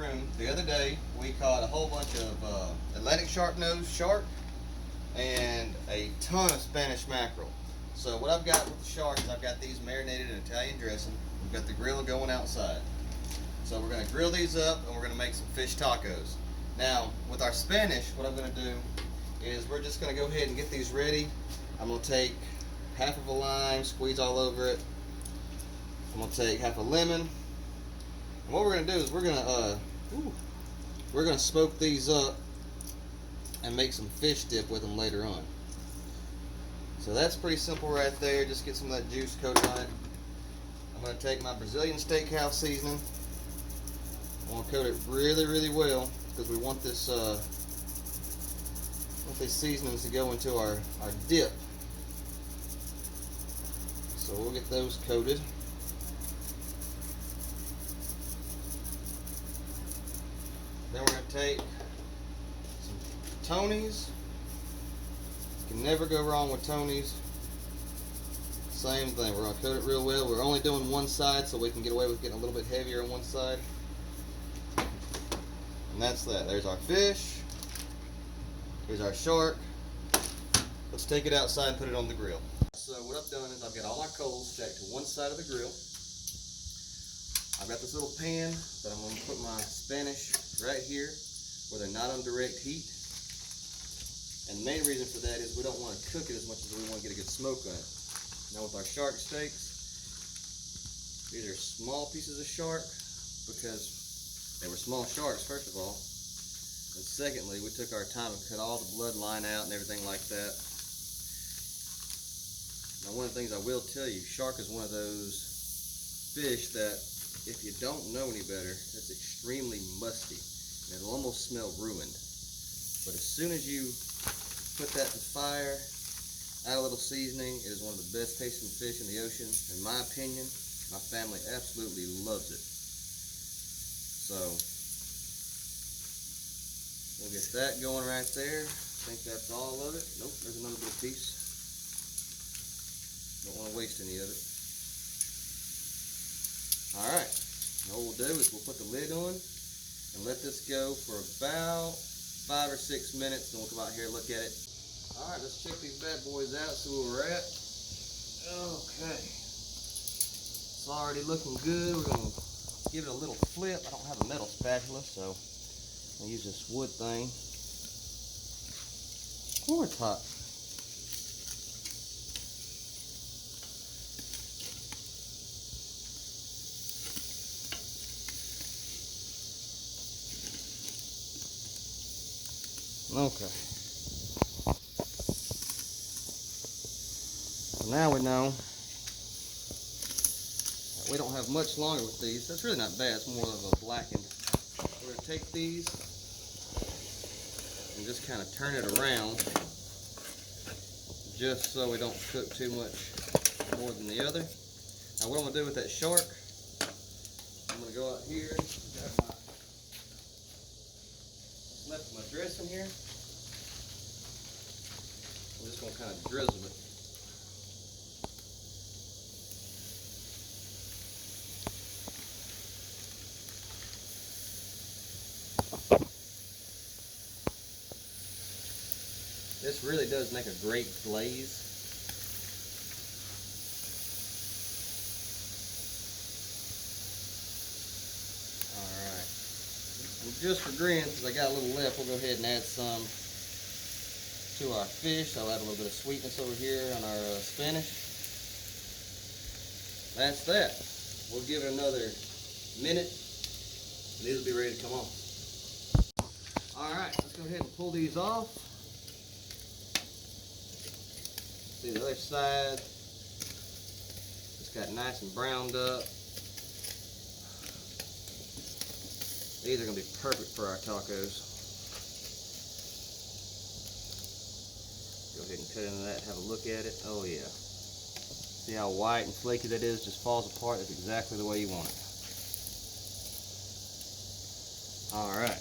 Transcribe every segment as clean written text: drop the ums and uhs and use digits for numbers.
room. The other day we caught a whole bunch of Atlantic sharp-nosed shark and a ton of Spanish mackerel. So what I've got with the sharks, I've got these marinated in Italian dressing. We've got the grill going outside. So we're going to grill these up and we're going to make some fish tacos. Now with our Spanish, what I'm going to do is we're just going to go ahead and get these ready. I'm going to take half of a lime, squeeze all over it. I'm going to take half a lemon. And what we're going to do is we're going to smoke these up and make some fish dip with them later on. So that's pretty simple right there. Just get some of that juice coated on it. I'm going to take my Brazilian steakhouse seasoning. I'm going to coat it really, really well because we want this these seasonings to go into our dip. So we'll get those coated. Then we're going to take some Tony's. You can never go wrong with Tony's. Same thing, we're going to coat it real well. We're only doing one side so we can get away with getting a little bit heavier on one side. And that's that. There's our fish. Here's our shark. Let's take it outside and put it on the grill. So what I've done is I've got all my coals stacked to one side of the grill. I've got this little pan that I'm going to put my Spanish right here where they're not on direct heat. And the main reason for that is we don't want to cook it as much as we want to get a good smoke on it. Now with our shark steaks, these are small pieces of shark because they were small sharks first of all. And secondly, we took our time and cut all the bloodline out and everything like that. Now one of the things I will tell you, shark is one of those fish that if you don't know any better, it's extremely musty and it'll almost smell ruined. But as soon as you put that to fire, add a little seasoning, it is one of the best tasting fish in the ocean. In my opinion, my family absolutely loves it. So we'll get that going right there. I think that's all of it. Nope, there's another little piece. Don't want to waste any of it. Alright, what we'll do is we'll put the lid on and let this go for about 5 or 6 minutes, and we'll come out here and look at it. Alright, let's check these bad boys out, see where we're at. Okay. It's already looking good. We're going to give it a little flip. I don't have a metal spatula, so I'll use this wood thing. Oh, it's hot. Okay. So now we know that we don't have much longer with these. That's really not bad. It's more of a blackened. We're going to take these and just kind of turn it around just so we don't cook too much more than the other. Now what I'm going to do with that shark, I'm going to go out here, grab my left my dressing here. I'm just going to kind of drizzle it. This really does make a great glaze. Alright. And just for grins, because I got a little left, we'll go ahead and add some to our fish. I'll add a little bit of sweetness over here on our Spanish. That's that. We'll give it another minute and these will be ready to come on. Alright, let's go ahead and pull these off. See the other side. It's got nice and browned up. These are going to be perfect for our tacos. Go ahead and cut into that and have a look at it. Oh yeah. See how white and flaky that is? Just falls apart. That's exactly the way you want it. Alright.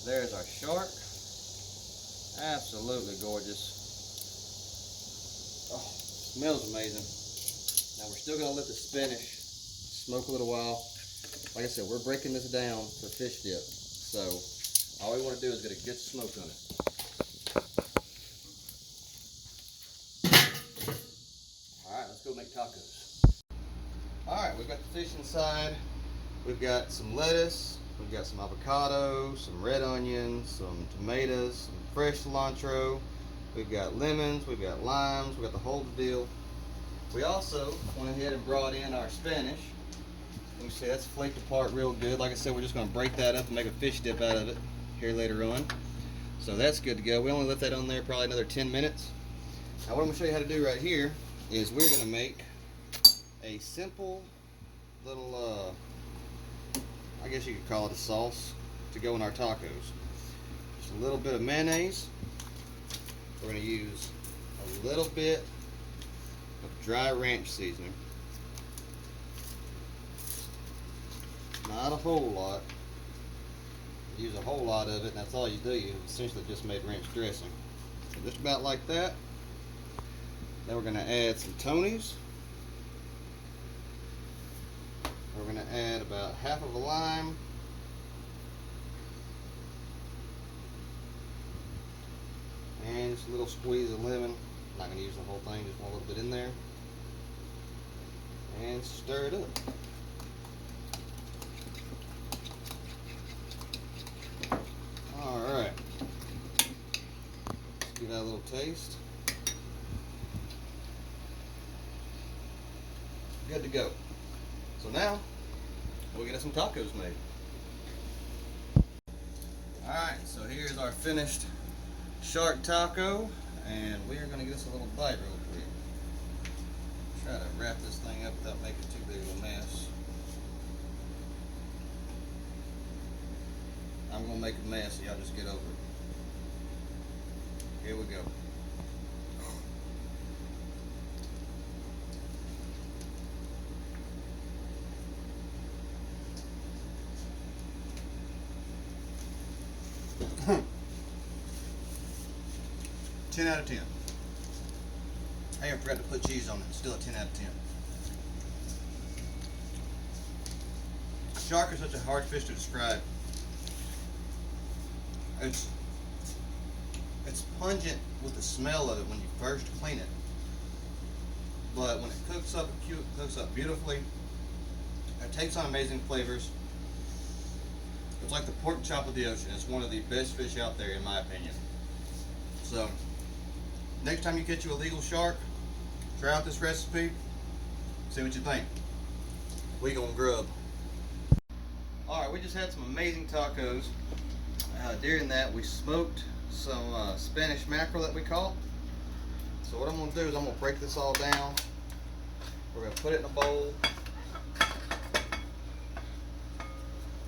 There's our shark. Absolutely gorgeous. Oh, smells amazing. Now we're still going to let the Spanish smoke a little while. like I said, we're breaking this down for fish dip. So all we want to do is get a good smoke on it. Alright, let's go make tacos. Alright, we've got the fish inside. We've got some lettuce, we've got some avocado, some red onions, some tomatoes, some fresh cilantro. We've got lemons, we've got limes, we've got the whole deal. We also went ahead and brought in our Spanish. You can see that's flaked apart real good. Like I said, we're just going to break that up and make a fish dip out of it here later on. So that's good to go. We only left that on there probably another 10 minutes. Now what I'm going to show you how to do right here is we're going to make a simple little, I guess you could call it a sauce to go in our tacos. Just a little bit of mayonnaise. We're going to use a little bit of dry ranch seasoning. Not a whole lot. Use a whole lot of it, and that's all you do. You essentially just made ranch dressing. So just about like that. Then we're going to add some Tony's. We're going to add about half of a lime. And just a little squeeze of lemon. I'm not going to use the whole thing, just want a little bit in there. And stir it up. Alright. Let's give that a little taste. Good to go. So now, we'll get us some tacos made. Alright, so here's our finished shark taco, and we are going to get us a little bite real quick. Try to wrap this thing up without making too big of a mess. I'm going to make a mess, so y'all just get over it. Here we go. Ten out of 10. I even forgot to put cheese on it. Still a 10 out of 10. Shark is such a hard fish to describe. It's pungent with the smell of it when you first clean it, but when it cooks up, it cooks up beautifully. It takes on amazing flavors. It's like the pork chop of the ocean. It's one of the best fish out there, in my opinion. So, next time you catch you a legal shark, try out this recipe. See what you think. We gonna grub. All right, we just had some amazing tacos. During that, we smoked some Spanish mackerel that we caught. So what I'm going to do is I'm going to break this all down. We're going to put it in a bowl.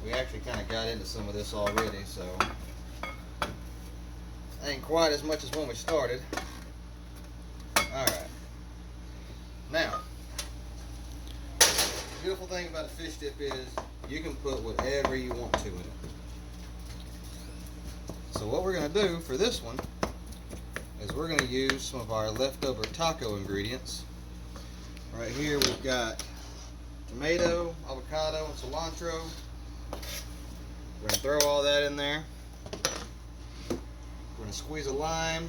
We actually kind of got into some of this already, so ain't quite as much as when we started. Alright. Now, the beautiful thing about a fish dip is you can put whatever you want to in it. So what we're going to do for this one is we're going to use some of our leftover taco ingredients. Right here we've got tomato, avocado, and cilantro. We're going to throw all that in there. We're going to squeeze a lime.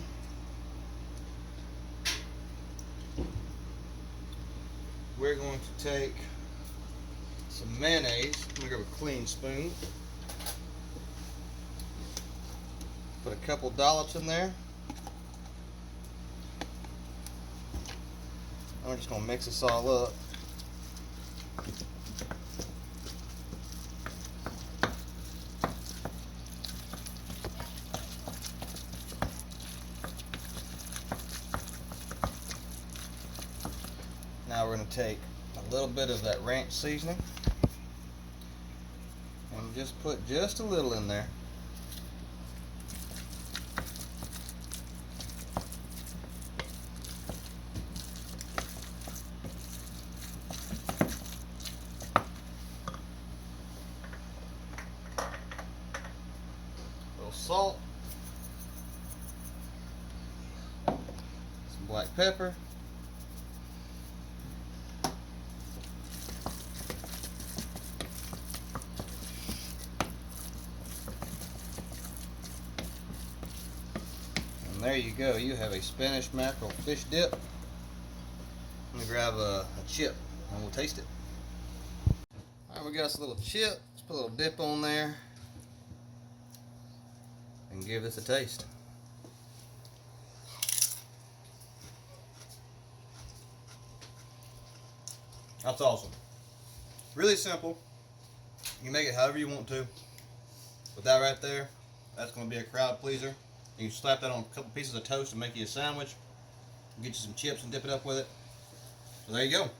We're going to take some mayonnaise. I'm going to grab a clean spoon. Put a couple dollops in there. I'm just going to mix this all up. Now we're going to take a little bit of that ranch seasoning and just put just a little in there. Salt, some black pepper, And there you go. You have a Spanish mackerel fish dip. I'm gonna grab a chip and we'll taste it. Alright, we got us a little chip. Let's put a little dip on there and give this a taste. That's awesome. Really simple. You can make it however you want to. But that right there, that's going to be a crowd pleaser. You can slap that on a couple pieces of toast and make you a sandwich. Get you some chips and dip it up with it. So there you go.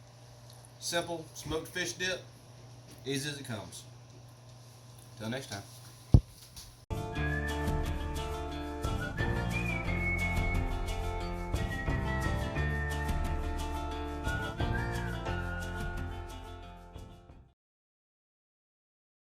Simple smoked fish dip. Easy as it comes. Till next time.